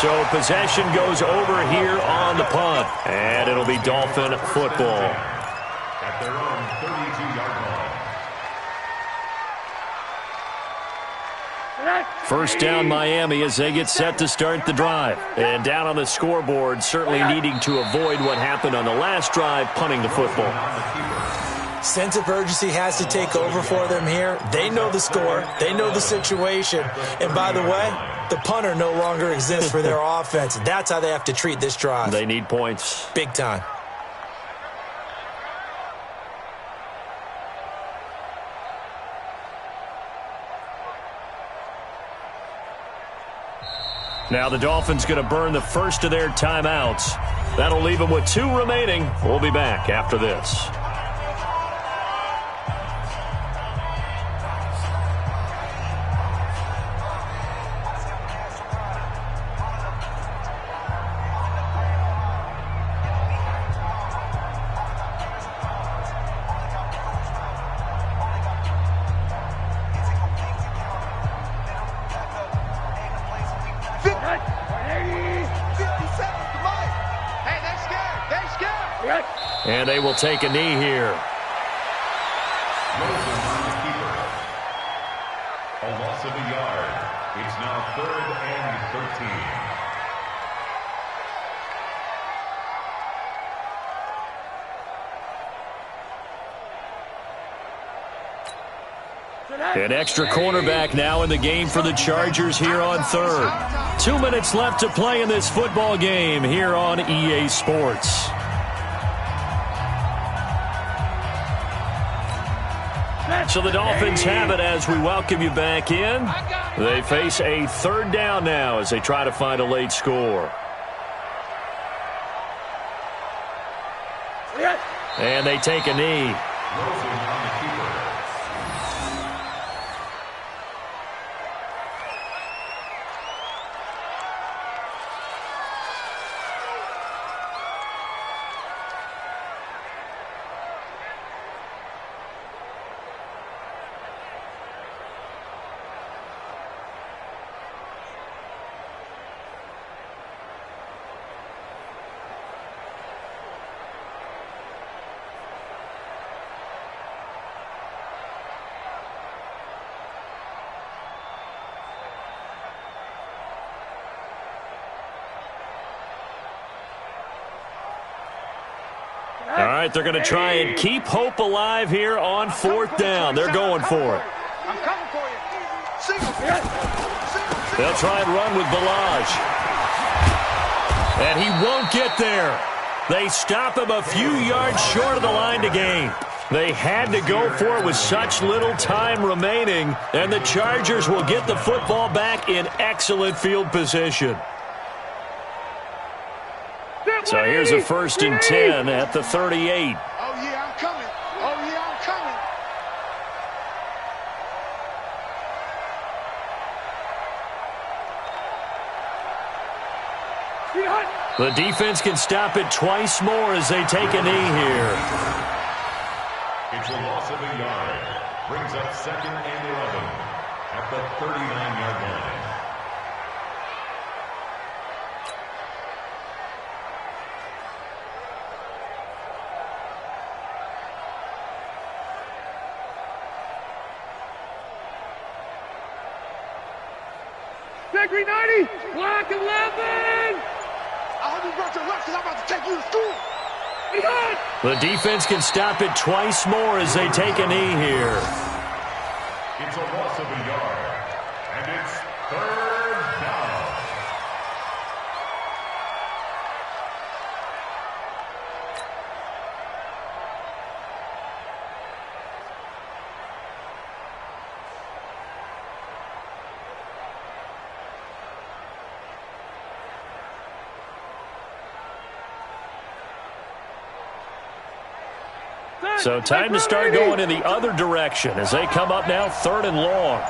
So possession goes over here on the punt, and it'll be Dolphin football. At their own 32-yard line. First down Miami as they get set to start the drive. And down on the scoreboard, certainly needing to avoid what happened on the last drive, punting the football. Sense of urgency has to take over for them here. They know the score. They know the situation. And by the way, the punter no longer exists for their offense. That's how they have to treat this drive. They need points. Big time. Now the Dolphins going to burn the first of their timeouts. That'll leave them with 2 remaining. We'll be back after this. And they will take a knee here. Rosen on the keeper. A loss of a yard. It's now 3rd and 13. An extra cornerback now in the game for the Chargers here on 3rd. 2 minutes left to play in this football game here on EA Sports. So the Dolphins have it as we welcome you back in. They face a 3rd down now as they try to find a late score. And they take a knee. Rosen on the keeper. All right, they're going to try and keep hope alive here on 4th down. They're going for it. I'm coming for you. They'll try and run with Balaj. And he won't get there. They stop him a few yards short of the line to gain. They had to go for it with such little time remaining, and the Chargers will get the football back in excellent field position. So here's a 1st and 10 at the 38. Oh, yeah, I'm coming. Oh, yeah, I'm coming. The defense can stop it twice more as they take a knee here. It's a loss of a yard. Brings up 2nd and 11 at the 39-yard line. Victory 90, block 11. I hope you brought your lunch because I'm about to take you to school. The defense can stop it twice more as they take a knee here. It's a loss of a yard, and it's 3rd down. So time to start going in the other direction as they come up now 3rd and long.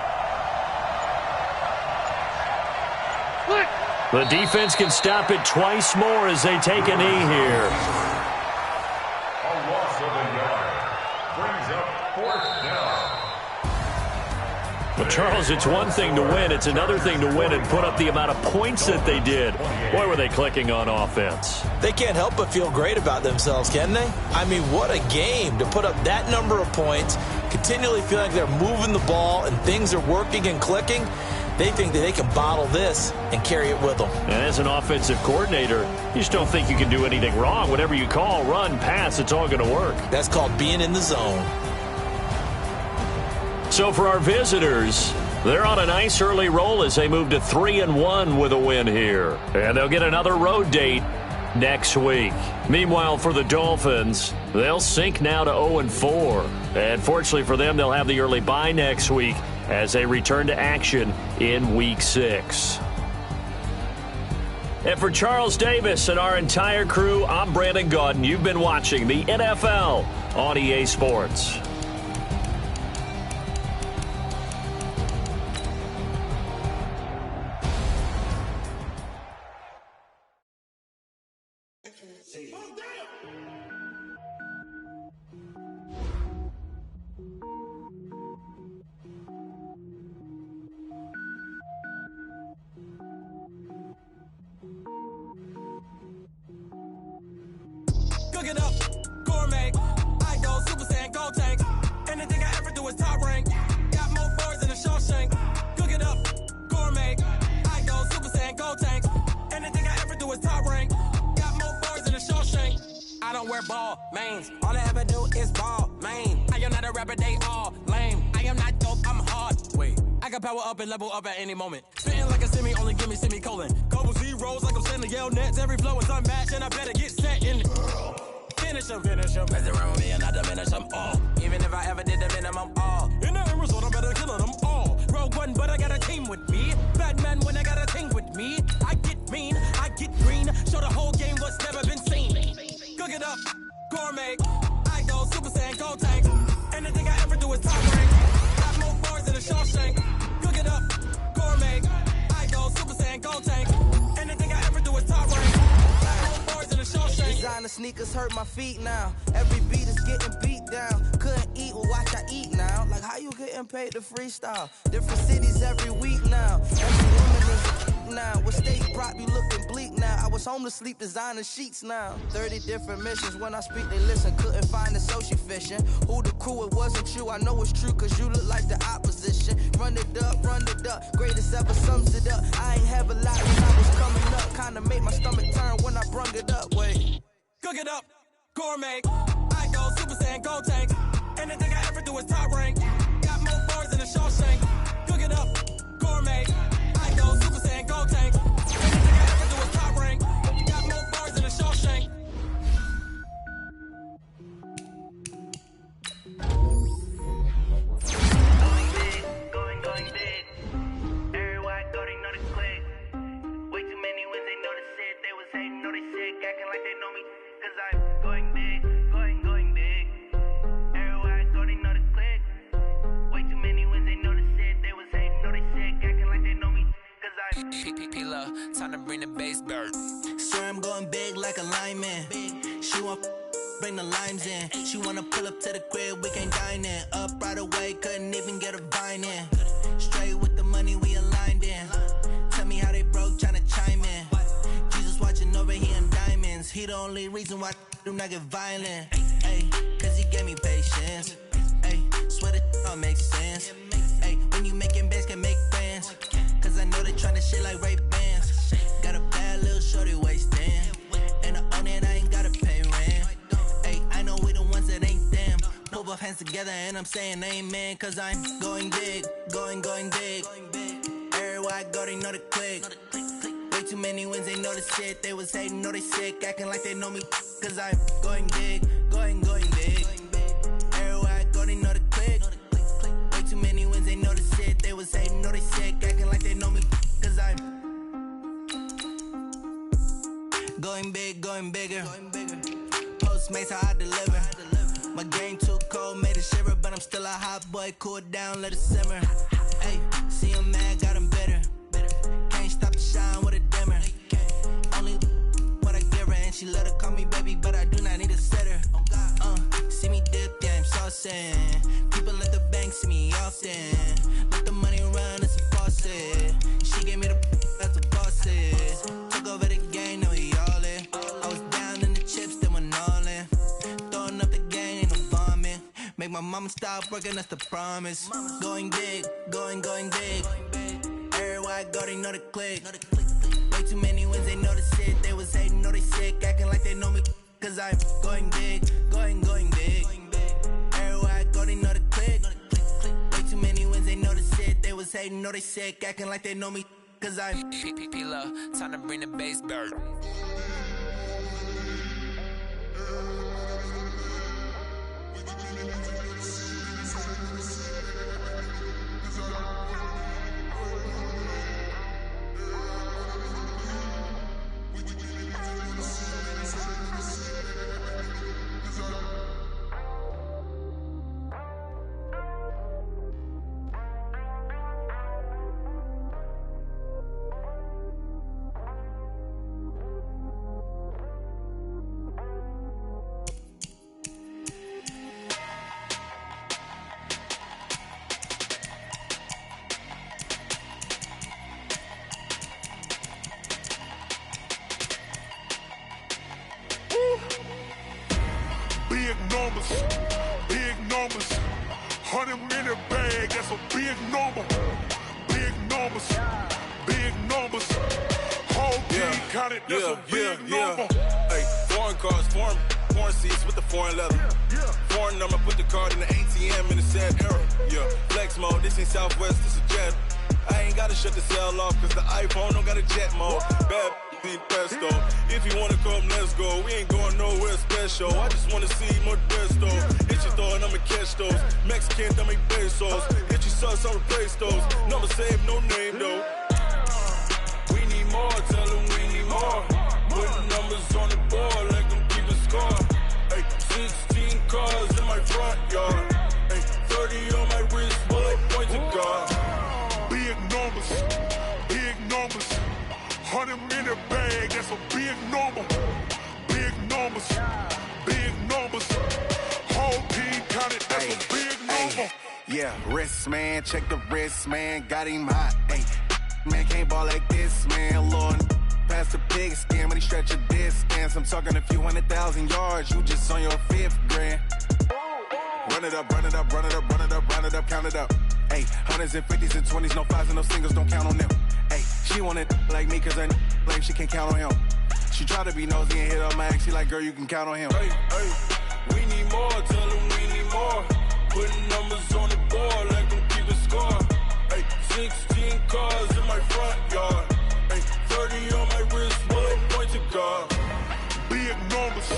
The defense can stop it twice more as they take a knee here. A loss of a yard. Brings up 4th down. We'll Charles, it's one thing to win. It's another thing to win and put up the amount of points that they did. Boy, were they clicking on offense. They can't help but feel great about themselves, can they? I mean, what a game to put up that number of points, continually feeling like they're moving the ball and things are working and clicking. They think that they can bottle this and carry it with them. And as an offensive coordinator, you just don't think you can do anything wrong. Whatever you call, run, pass, it's all going to work. That's called being in the zone. So for our visitors, they're on a nice early roll as they move to 3-1 with a win here. And they'll get another road date next week. Meanwhile, for the Dolphins, they'll sink now to 0-4. And fortunately for them, they'll have the early bye next week as they return to action in Week 6. And for Charles Davis and our entire crew, I'm Brandon Gaudin. You've been watching the NFL on EA Sports. Cook it up, gourmet. I go Super Saiyan, go tank. Anything I ever do is top rank. Got more bars than a Shawshank. Cook it up, gourmet. I go Super Saiyan, go tank. Anything I ever do is top rank. Got more bars than a Shawshank. I don't wear ball mains. All I ever do is ball main. I am not a rapper, they all lame. I am not dope, I'm hard. Wait, I can power up and level up at any moment. Spitting like a semi, only give me semicolon. Couple zeros like I'm sending yell nets. Every flow is unmatched and I better get set in. Finish them. Mess around with me and I diminish them all. Even if I ever did the minimum all. In the end result, I'm better killing them all. Rogue One, but I got a team with me. Batman when I got a team with me. I get mean, I get green. Show the whole game what's never been seen. Cook it up, gourmet. I go Super Saiyan, go tank. Anything I ever do is top rank. Got more bars than a Shawshank. Cook it up, gourmet. I go Super Saiyan, go tank. Anything I ever do is top rank. Designer sneakers hurt my feet now. Every beat is getting beat down. Couldn't eat, well watch I eat now. Like how you getting paid to freestyle? Different cities every week now. Every woman is now. What state brought me looking bleak now? I was home to sleep designer sheets now. 30 different missions. When I speak they listen. Couldn't find the social fishing. Who the crew, it wasn't you. I know it's true cause you look like the opposition. Run it up. Greatest ever sums it up. I ain't have a lot when I was coming up. Kinda made my stomach turn when I brung it up. Wait. Cook it up, gourmet. I go Super Saiyan, go tank. Anything I ever do is top rank. Got more bars than a Shawshank. Cook it up, gourmet. I go Super Saiyan, go tank. Anything I ever do is top rank. Got more bars than a Shawshank. Going big. Everywhere I go, they know the click. Way too many wins, they know the shit. They was hating, know they sick, acting like they know me. Cause I'm going big, going big. Everywhere I go, they know the click. Way too many wins, they know the shit. They was hating, know they sick, acting like they know me. Cause I'm P-Love, time to bring the bass bird. Swear I'm going big like a lineman. She want bring the limes in. She wanna pull up to the crib, we can't dine in. Up right away, couldn't even get a vine in. Straight with the money we aligned in. Tell me how they broke, tryna chime in. Jesus watching over here in diamonds. He the only reason why do not get violent. Ay, cause he gave me patience. Ay, swear that all makes sense. Ay, when you making bands can make friends. Cause I know they tryna shit like Ray-Bans. Got a bad little shorty wasting. And I own it, I ain't gotta pay rent. Ay, I know we the ones that ain't them. Put both hands together and I'm saying amen. Cause I'm going big, going big. Everywhere I go, they know the click. Way too many wins, they know the shit. They was hating, know they sick, acting like they know me. Cause I'm going big, going big. Everywhere I go, they know the click. Way too many wins, they know the shit. They was hating, know they sick, acting like they know me. Cause I'm going big, going bigger. Postmates, how I deliver. My game too cold, made it shiver. But I'm still a hot boy, cool it down, let it simmer. Hey, see him mad, got him bitter. Can't stop the shine with a dimmer. Only what I give her, and she let her call me baby, but I do not need a sitter. See me dip, yeah, I'm saucing. People at the bank see me often. Let the money I'ma stop working, that's the promise. Going big, going big. Everywhere I go, they know the click. Way too many wins, they know the shit. They was hating, know they sick, acting like they know me. Cause I'm going big, going big. Everywhere I go, they know the click. Way too many wins, they know the shit. They was hating, know they sick, acting like they know me. Cause I'm P-Lo, time to bring the bass back. Big numbers, 100-minute bag, that's a big number. Big numbers, whole team counted, that's a big number. Hey, foreign cars, foreign seats with the foreign leather. Foreign number, put the card in the ATM in the sad era. Yeah, flex mode, this ain't Southwest, this is Jet. I ain't gotta shut the cell off, cause the iPhone don't got a jet mode. Bad need pesto. If you wanna come, let's go. We ain't going nowhere special. I just wanna see more Modesto. Hit your throw and I'ma catch those. Mexican, dame pesos. Hit your sus, I'll replace those. Number saved, no name though. We need more, tell them we need more. Putting numbers on the board, let them keep a score. Hey, 16 cars in my front yard. Hey, 30 on my wrist, bullet point to God. Big numbers, 100-minute bag, that's a big number. Big numbers, whole team counted, that's a big number. Yeah, wrist man, check the wrist man, got him hot. Ay, man can't ball like this, man. Lord, past the pig skin when he stretch a distance. I'm talking a few 100,000 yards, you just on your 5th grand. Run it up, count it up. Ay, hundreds and 50s and 20s, no 5s and no singles, don't count on them. Ay, she want it like me, cause her like she can't count on him. She try to be nosy and hit up my ex, she like, girl, you can count on him. Hey, we need more, tell them we need more. Putting numbers on the board, let them keep a score. Hey, 16 cars in my front yard. Hey, 30 on my wrist, bullet point to God. Big numbers,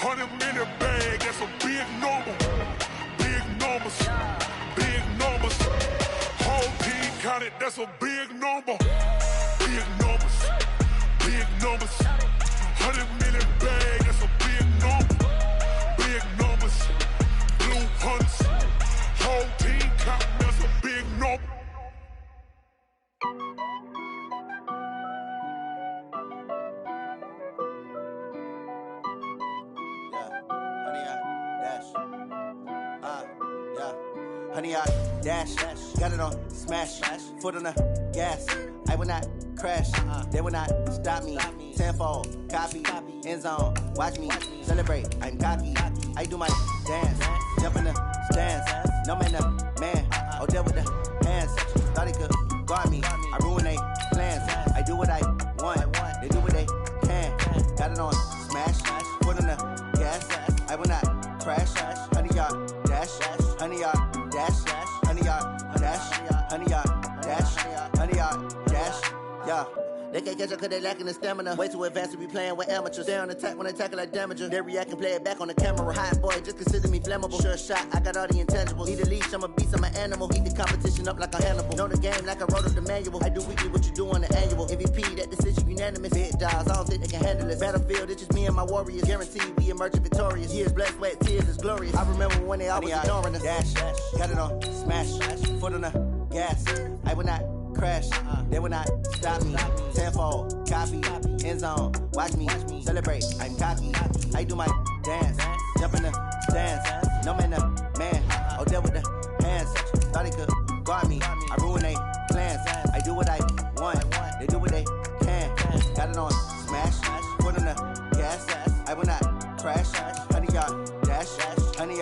100-minute bag, that's a big number. Big numbers, whole team counted, that's a big number. Big numbers, 100-minute bag, that's a big number. Big numbers, blue hunts, whole team counting, that's a big number. Honey, I dash, got it on smash, foot on the gas. I will not crash, they will not stop me. Tenfold, copy, end zone, watch me celebrate. I'm cocky, I do my dance, jump in the stands. No man, man, oh there with the hands. Thought he could guard me, I ruin they plans. I do what I want, they do what they can. Got it on smash, foot on the gas. I will not crash, honey, y'all dash, honey, y'all dash, honey, y'all dash, honey, y'all dash, honey, y'all dash, yeah. They can't catch up cause they lacking the stamina. Way too advanced to be playing with amateurs. They on attack when they tackle like damager. They react and play it back on the camera. Hot boy, just consider me flammable. Sure shot, I got all the intangibles. Need a leash, I'm a beast, I'm an animal. Eat the competition up like a Hannibal. Know the game like I wrote up the manual. I do weekly what you do on the annual. MVP, that decision unanimous. Big dogs, I don't think they can handle it. Battlefield, it's just me and my warriors. Guaranteed we emerge victorious. Years, blood, sweat, tears is glorious. I remember when they always ignoring us. Dash, got it on smash, foot on the gas. I will not crash, they will not stop me. Tenfold, copy, end zone, watch me celebrate. I'm cocky, I do my dance, jump in the stands. No man, man, oh there with the hands. Thought he could guard me, I ruin they plans. I do what I want, they do what they can. Got it on smash, foot on the gas. I will not crash, honey, y'all dash, honey,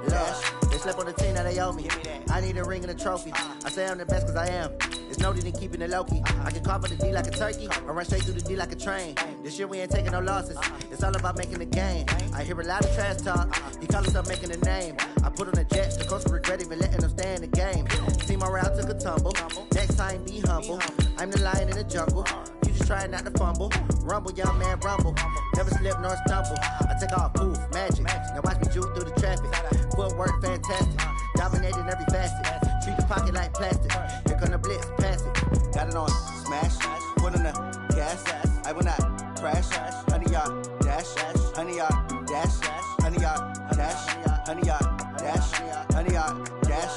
Look, they slept on the team, now they owe me. I need a ring and a trophy. I say I'm the best cause I am. It's noted in keeping it low-key. I can carve up the D like a turkey, or run straight through the D like a train. This year we ain't taking no losses. It's all about making the game. I hear a lot of trash talk. He call himself making a name. I put on the Jets, the coach will regret even letting them stay in the game. See my route took a tumble. Next time be humble. I'm the lion in the jungle. You just trying not to fumble. Rumble, young man, rumble. Never slip nor stumble. I take off, poof, magic. Now watch me juke through the traffic. Footwork fantastic. Dominating every facet. Treat the pocket like plastic. Here come the blitz, pass it. Got it on smash. Put on the gas. I will not crash. 100 yard dash. 100 yard dash. 100 yard dash. 100 yard dash. 100 yard dash.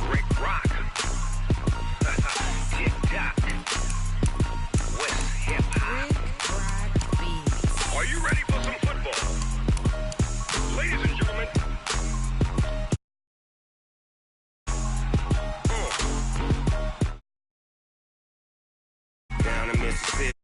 Rick Rock. Tick-tock. West hip-hop. Are you ready for some football? Ladies and gentlemen. Down in Mississippi.